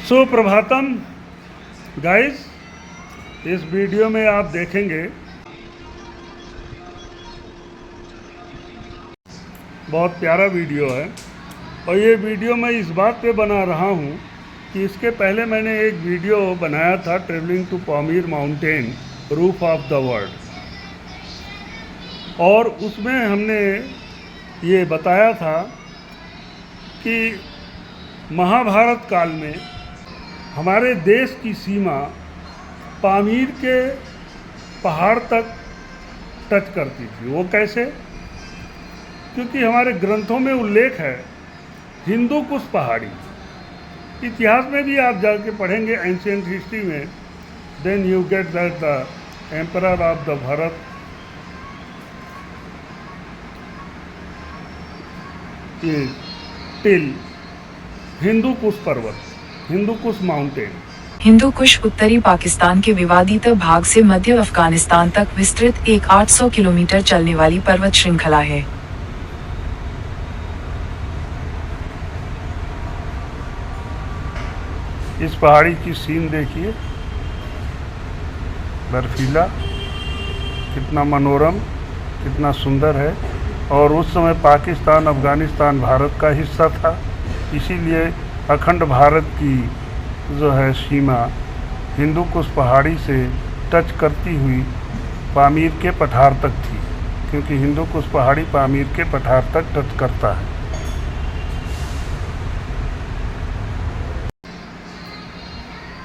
Suprabhatam guys, इस video में आप देखेंगे बहुत प्यारा वीडियो है। और ये वीडियो मैं इस बात पे बना रहा हूँ कि इसके पहले मैंने एक वीडियो बनाया था travelling to Pamir mountain roof of the world, और उसमें हमने ये बताया था कि महाभारत काल में हमारे देश की सीमा पामीर के पहाड़ तक टच करती थी। वो कैसे? क्योंकि हमारे ग्रंथों में उल्लेख है हिंदू कुश पहाड़ी। इतिहास में भी आप जाके पढ़ेंगे एंशिएंट हिस्ट्री में, then you get that the emperor of the Bharat is till Hindu Kush पर्वत, हिंदू कुश माउंटेन। हिंदू कुश उत्तरी पाकिस्तान के विवादित भाग से मध्य अफगानिस्तान तक विस्तृत एक 800 किलोमीटर चलने वाली पर्वत श्रृंखला है। इस पहाड़ी की सीन देखिए, बर्फीला, कितना मनोरम, कितना सुंदर है। और उस समय पाकिस्तान अफगानिस्तान भारत का हिस्सा था, इसीलिए अखंड भारत की जो है सीमा हिंदू कुश पहाड़ी से टच करती हुई पामीर के पठार तक थी, क्योंकि हिंदू कुश पहाड़ी पामीर के पठार तक टच करता है।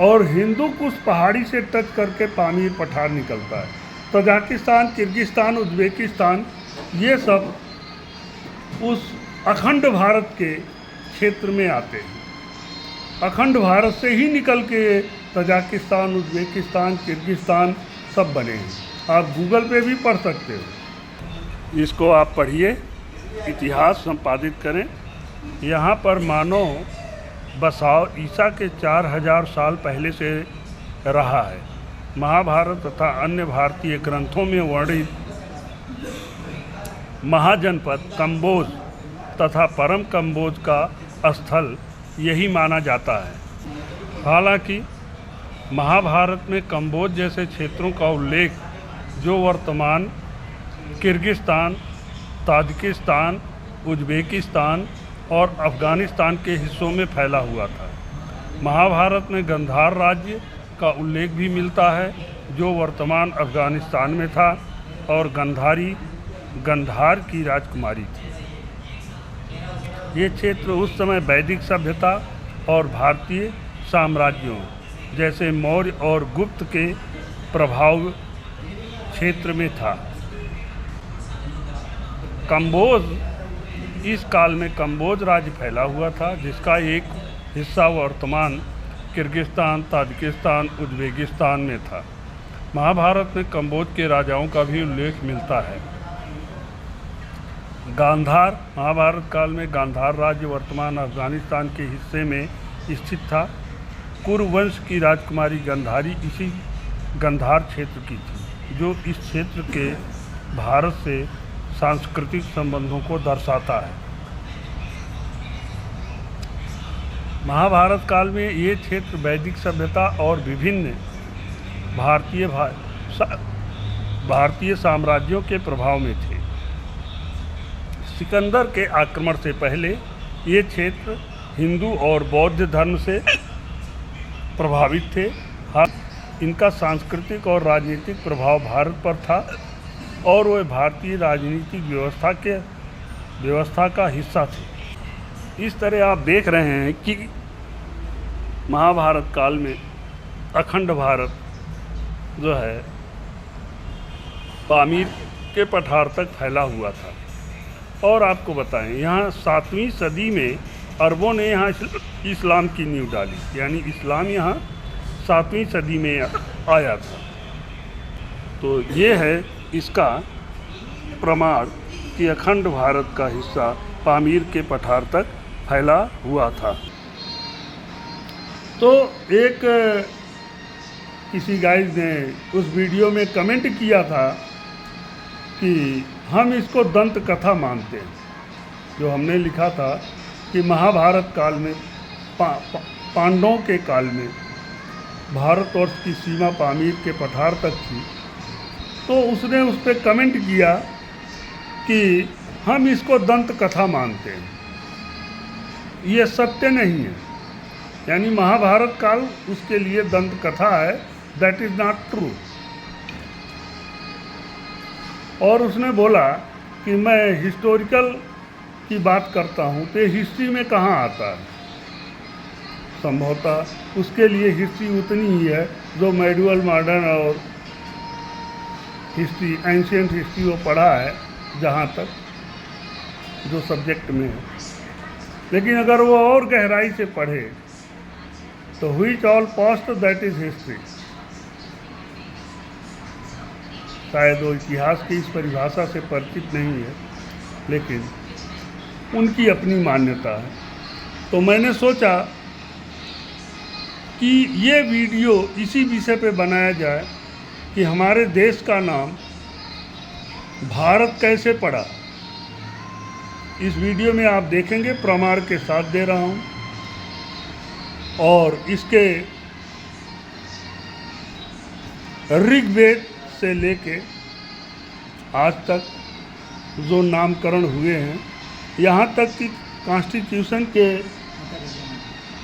और हिंदू कुश पहाड़ी से टच करके पामीर पठार निकलता है। तजाकिस्तान, किर्गिस्तान, उज्बेकिस्तान, ये सब उस अखंड भारत के क्षेत्र में आते हैं। अखंड भारत से ही निकल के तजाकिस्तान, उज्बेकिस्तान, किर्गिस्तान सब बने हैं। आप गूगल पे भी पढ़ सकते हो, इसको आप पढ़िए, इतिहास संपादित करें। यहाँ पर मानव बसाव ईसा के 4000 साल पहले से रहा है। महाभारत तथा अन्य भारतीय ग्रंथों में वर्णित महाजनपद कंबोज तथा परम कंबोज का स्थल यही माना जाता है। हालांकि महाभारत में कंबोज जैसे क्षेत्रों का उल्लेख जो वर्तमान किर्गिस्तान, ताजिकिस्तान, उज्बेकिस्तान और अफ़गानिस्तान के हिस्सों में फैला हुआ था। महाभारत में गंधार राज्य का उल्लेख भी मिलता है जो वर्तमान अफ़गानिस्तान में था, और गंधार की राजकुमारी थी। ये क्षेत्र उस समय वैदिक सभ्यता और भारतीय साम्राज्यों जैसे मौर्य और गुप्त के प्रभाव क्षेत्र में था। कंबोज, इस काल में कंबोज राज्य फैला हुआ था, जिसका एक हिस्सा वर्तमान किर्गिस्तान, ताजिकिस्तान, उज्बेकिस्तान में था। महाभारत में कंबोज के राजाओं का भी उल्लेख मिलता है। गांधार, महाभारत काल में गांधार राज्य वर्तमान अफगानिस्तान के हिस्से में स्थित था। कुरुवंश की राजकुमारी गंधारी इसी गंधार क्षेत्र की थी, जो इस क्षेत्र के भारत से सांस्कृतिक संबंधों को दर्शाता है। महाभारत काल में ये क्षेत्र वैदिक सभ्यता और विभिन्न भारतीय साम्राज्यों के प्रभाव में थे। सिकंदर के आक्रमण से पहले ये क्षेत्र हिंदू और बौद्ध धर्म से प्रभावित थे। इनका सांस्कृतिक और राजनीतिक प्रभाव भारत पर था, और वे भारतीय राजनीतिक व्यवस्था का हिस्सा थे। इस तरह आप देख रहे हैं कि महाभारत काल में अखंड भारत जो है पामीर के पठार तक फैला हुआ था। और आपको बताएं, यहाँ 7वीं सदी में अरबों ने यहाँ इस्लाम की नींव डाली, यानी इस्लाम यहाँ 7वीं सदी में आया था। तो ये है इसका प्रमाण कि अखंड भारत का हिस्सा पामीर के पठार तक फैला हुआ था। तो एक किसी गाइड ने उस वीडियो में कमेंट किया था कि हम इसको दंत कथा मानते हैं। जो हमने लिखा था कि महाभारत काल में पांडवों के काल में भारतवर्ष की सीमा पामीर के पठार तक थी, तो उसने उस पर कमेंट किया कि हम इसको दंत कथा मानते हैं, ये सत्य नहीं है। यानी महाभारत काल उसके लिए दंत कथा है, दैट इज़ नॉट ट्रू। और उसने बोला कि मैं हिस्टोरिकल की बात करता हूँ तो हिस्ट्री में कहाँ आता है। संभवतः उसके लिए हिस्ट्री उतनी ही है जो मेडिवल, मॉडर्न और हिस्ट्री, एंशियंट हिस्ट्री वो पढ़ा है, जहाँ तक जो सब्जेक्ट में है। लेकिन अगर वो और गहराई से पढ़े तो which all past that is history. शायद वो इतिहास की इस परिभाषा से परिचित नहीं है, लेकिन उनकी अपनी मान्यता है। तो मैंने सोचा कि ये वीडियो इसी विषय पे बनाया जाए कि हमारे देश का नाम भारत कैसे पड़ा। इस वीडियो में आप देखेंगे, प्रमाण के साथ दे रहा हूँ, और इसके ऋग्वेद से लेके आज तक जो नामकरण हुए हैं, यहाँ तक कि कॉन्स्टिट्यूशन के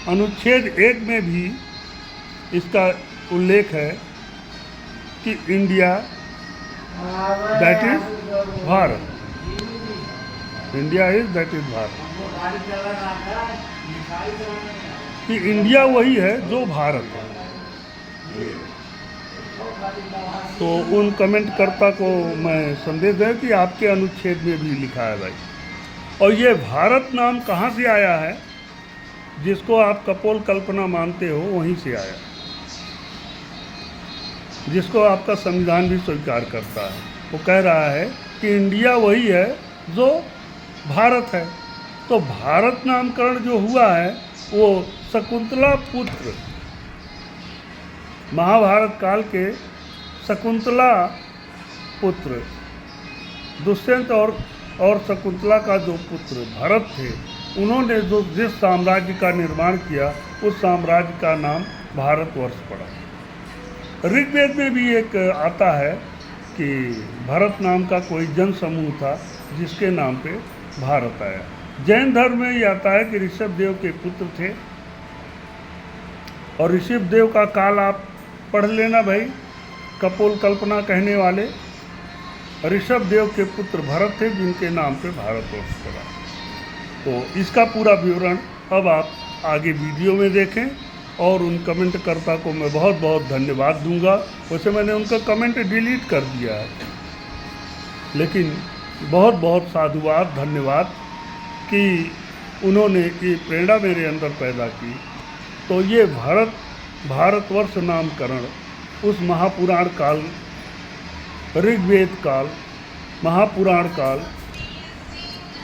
अनुच्छेद 1 में भी इसका उल्लेख है कि India that is Bharat, India is that is Bharat, कि इंडिया वही है जो भारत है। तो उन कमेंटकर्ता को मैं संदेश दें कि आपके अनुच्छेद में भी लिखा है भाई। और ये भारत नाम कहाँ से आया है, जिसको आप कपोल कल्पना मानते हो, वहीं से आया, जिसको आपका संविधान भी स्वीकार करता है। वो कह रहा है कि इंडिया वही है जो भारत है। तो भारत नामकरण जो हुआ है वो शकुंतला पुत्र, महाभारत काल के शकुंतला पुत्र दुष्यंत और शकुंतला का जो पुत्र भरत थे, उन्होंने जो जिस साम्राज्य का निर्माण किया, उस साम्राज्य का नाम भारतवर्ष पड़ा। ऋग्वेद में भी एक आता है कि भरत नाम का कोई जन समूह था जिसके नाम पे भारत आया। जैन धर्म में ये आता है कि ऋषभ देव के पुत्र थे, और ऋषभ देव का काल आप पढ़ लेना भाई। कपोल कल्पना कहने वाले ऋषभ देव के पुत्र भरत थे, जिनके नाम पे भारतवर्ष पड़ा। तो इसका पूरा विवरण अब आप आगे वीडियो में देखें, और उन कमेंटकर्ता को मैं बहुत बहुत धन्यवाद दूंगा। वैसे मैंने उनका कमेंट डिलीट कर दिया है, लेकिन बहुत बहुत साधुवाद, धन्यवाद कि उन्होंने ये प्रेरणा मेरे अंदर पैदा की। तो ये भारतवर्ष नामकरण उस महापुराण काल, ऋग्वेद काल, महापुराण काल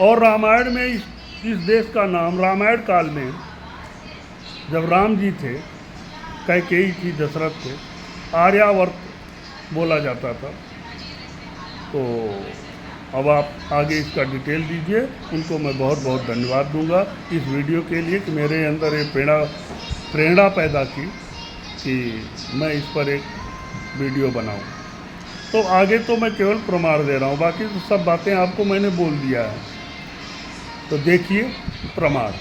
और रामायण में इस देश का नाम रामायण काल में जब राम जी थे, कैकेयी थी, दशरथ थे, आर्यावर्त बोला जाता था। तो अब आप आगे इसका डिटेल दीजिए। उनको मैं बहुत बहुत धन्यवाद दूंगा इस वीडियो के लिए कि मेरे अंदर ये प्रेरणा पैदा की कि मैं इस पर एक वीडियो बनाऊं। तो आगे तो मैं केवल प्रमाण दे रहा हूं, बाकी तो सब बातें आपको मैंने बोल दिया है। तो देखिए प्रमाण।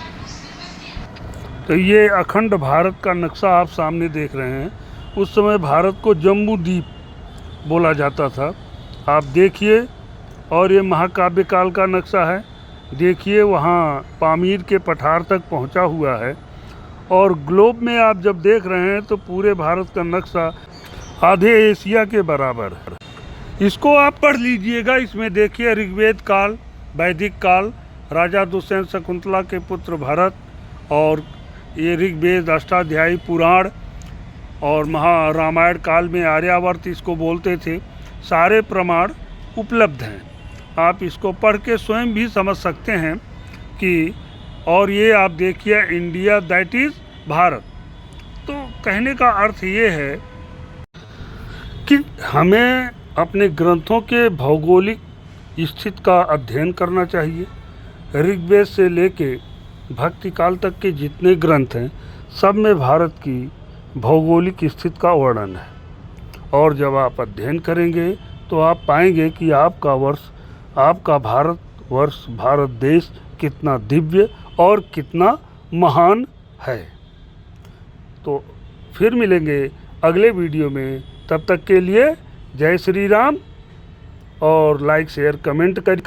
तो ये अखंड भारत का नक्शा आप सामने देख रहे हैं। उस समय भारत को जम्बू द्वीप बोला जाता था, आप देखिए। और ये महाकाव्य काल का नक्शा है, देखिए वहाँ पामीर के पठार तक पहुँचा हुआ है। और ग्लोब में आप जब देख रहे हैं तो पूरे भारत का नक्शा आधे एशिया के बराबर है। इसको आप पढ़ लीजिएगा। इसमें देखिए ऋग्वेद काल, वैदिक काल, राजा दुष्यंत शकुंतला के पुत्र भरत, और ये ऋग्वेद अष्टाध्यायी पुराण, और रामायण काल में आर्यावर्त इसको बोलते थे। सारे प्रमाण उपलब्ध हैं, आप इसको पढ़ के स्वयं भी समझ सकते हैं कि। और ये आप देखिए इंडिया दैट इज़ भारत। तो कहने का अर्थ ये है कि हमें अपने ग्रंथों के भौगोलिक स्थिति का अध्ययन करना चाहिए। ऋग्वेद से लेके भक्ति काल तक के जितने ग्रंथ हैं सब में भारत की भौगोलिक स्थिति का वर्णन है। और जब आप अध्ययन करेंगे तो आप पाएंगे कि आपका भारत देश कितना दिव्य और कितना महान है। तो फिर मिलेंगे अगले वीडियो में, तब तक के लिए जय श्री राम और लाइक शेयर कमेंट कर